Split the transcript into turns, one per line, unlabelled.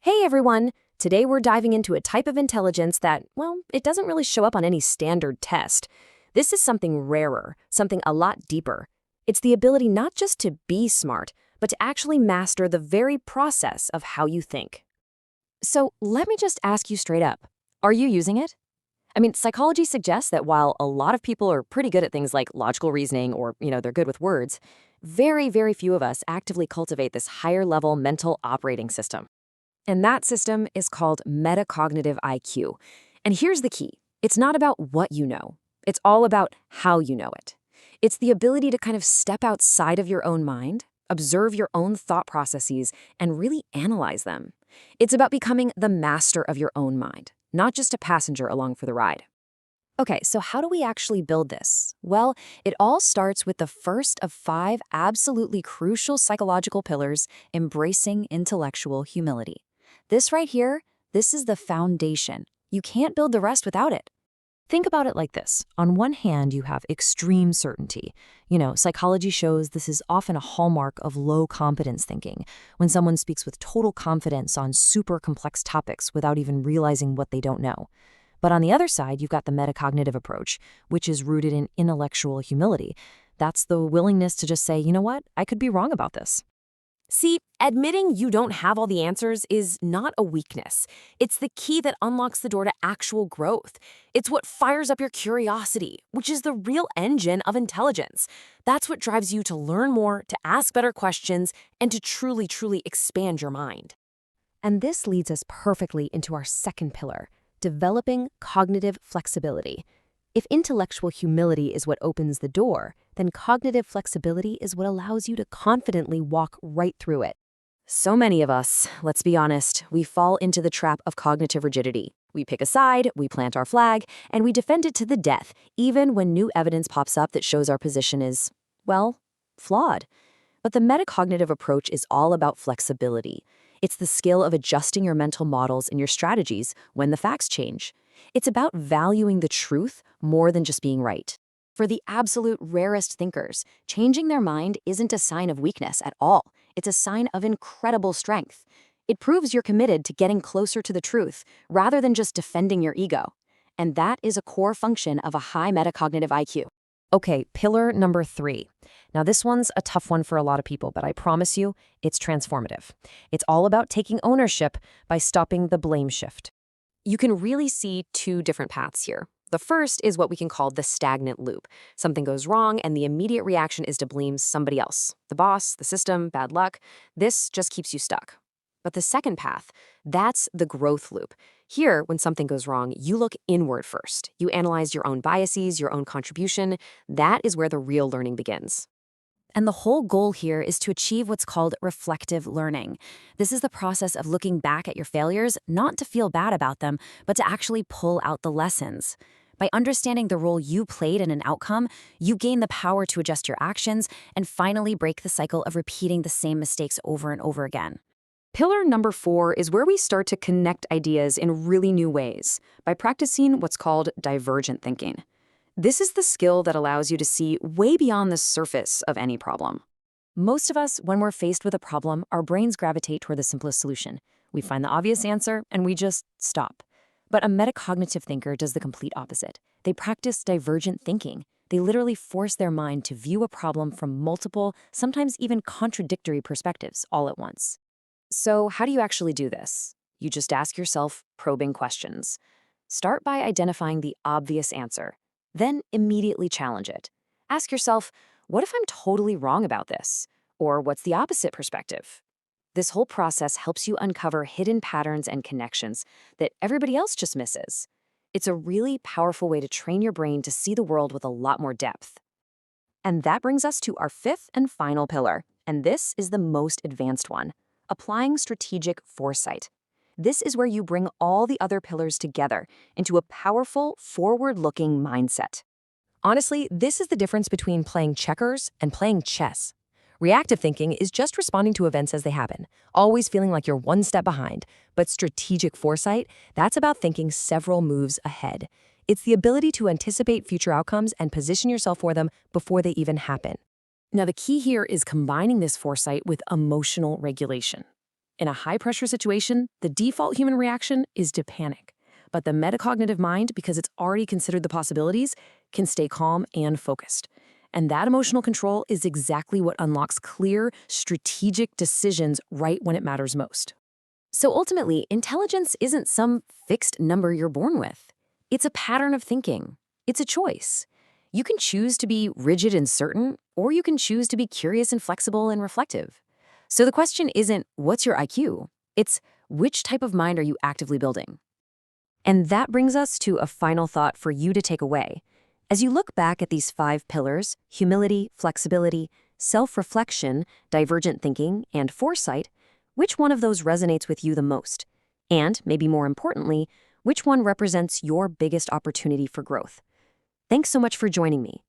Hey everyone! Today we're diving into a type of intelligence that, well, it doesn't really show up on any standard test. This is something rarer, something a lot deeper. It's the ability not just to be smart, but to actually master the very process of how you think. So let me just ask you straight up. Are you using it? Psychology suggests that while a lot of people are pretty good at things like logical reasoning or, they're good with words, very, very few of us actively cultivate this higher level mental operating system. And that system is called metacognitive IQ. And here's the key. It's not about what you know. It's all about how you know it. It's the ability to kind of step outside of your own mind, observe your own thought processes, and really analyze them. It's about becoming the master of your own mind, not just a passenger along for the ride. Okay, so how do we actually build this? Well, it all starts with the first of 5 absolutely crucial psychological pillars, embracing intellectual humility. This right here, this is the foundation. You can't build the rest without it. Think about it like this. On one hand, you have extreme certainty. Psychology shows this is often a hallmark of low competence thinking, when someone speaks with total confidence on super complex topics without even realizing what they don't know. But on the other side, you've got the metacognitive approach, which is rooted in intellectual humility. That's the willingness to just say, you know what, I could be wrong about this. See, admitting you don't have all the answers is not a weakness. It's the key that unlocks the door to actual growth. It's what fires up your curiosity, which is the real engine of intelligence. That's what drives you to learn more, to ask better questions, and to truly, truly expand your mind. And this leads us perfectly into our second pillar, developing cognitive flexibility. If intellectual humility is what opens the door, then cognitive flexibility is what allows you to confidently walk right through it. So many of us, let's be honest, we fall into the trap of cognitive rigidity. We pick a side, we plant our flag, and we defend it to the death, even when new evidence pops up that shows our position is, well, flawed. But the metacognitive approach is all about flexibility. It's the skill of adjusting your mental models and your strategies when the facts change. It's about valuing the truth more than just being right. For the absolute rarest thinkers, changing their mind isn't a sign of weakness at all. It's a sign of incredible strength. It proves you're committed to getting closer to the truth rather than just defending your ego. And that is a core function of a high metacognitive IQ. Okay, pillar number 3. Now this one's a tough one for a lot of people, but I promise you, it's transformative. It's all about taking ownership by stopping the blame shift. You can really see 2 different paths here. The first is what we can call the stagnant loop. Something goes wrong and the immediate reaction is to blame somebody else. The boss, the system, bad luck. This just keeps you stuck. But the second path, that's the growth loop. Here, when something goes wrong, you look inward first. You analyze your own biases, your own contribution. That is where the real learning begins. And the whole goal here is to achieve what's called reflective learning. This is the process of looking back at your failures, not to feel bad about them, but to actually pull out the lessons. By understanding the role you played in an outcome, you gain the power to adjust your actions and finally break the cycle of repeating the same mistakes over and over again. Pillar number 4 is where we start to connect ideas in really new ways by practicing what's called divergent thinking. This is the skill that allows you to see way beyond the surface of any problem. Most of us, when we're faced with a problem, our brains gravitate toward the simplest solution. We find the obvious answer, and we just stop. But a metacognitive thinker does the complete opposite. They practice divergent thinking. They literally force their mind to view a problem from multiple, sometimes even contradictory perspectives all at once. So how do you actually do this? You just ask yourself probing questions. Start by identifying the obvious answer. Then immediately challenge it. Ask yourself, what if I'm totally wrong about this? Or what's the opposite perspective? This whole process helps you uncover hidden patterns and connections that everybody else just misses. It's a really powerful way to train your brain to see the world with a lot more depth. And that brings us to our 5th and final pillar, and this is the most advanced one, applying strategic foresight. This is where you bring all the other pillars together into a powerful, forward-looking mindset. Honestly, this is the difference between playing checkers and playing chess. Reactive thinking is just responding to events as they happen, always feeling like you're one step behind. But strategic foresight, that's about thinking several moves ahead. It's the ability to anticipate future outcomes and position yourself for them before they even happen. Now, the key here is combining this foresight with emotional regulation. In a high-pressure situation, the default human reaction is to panic. But the metacognitive mind, because it's already considered the possibilities, can stay calm and focused. And that emotional control is exactly what unlocks clear, strategic decisions right when it matters most. So ultimately, intelligence isn't some fixed number you're born with. It's a pattern of thinking. It's a choice. You can choose to be rigid and certain, or you can choose to be curious and flexible and reflective. So the question isn't, what's your IQ? It's, which type of mind are you actively building? And that brings us to a final thought for you to take away. As you look back at these 5 pillars, humility, flexibility, self-reflection, divergent thinking, and foresight, which one of those resonates with you the most? And, maybe more importantly, which one represents your biggest opportunity for growth? Thanks so much for joining me.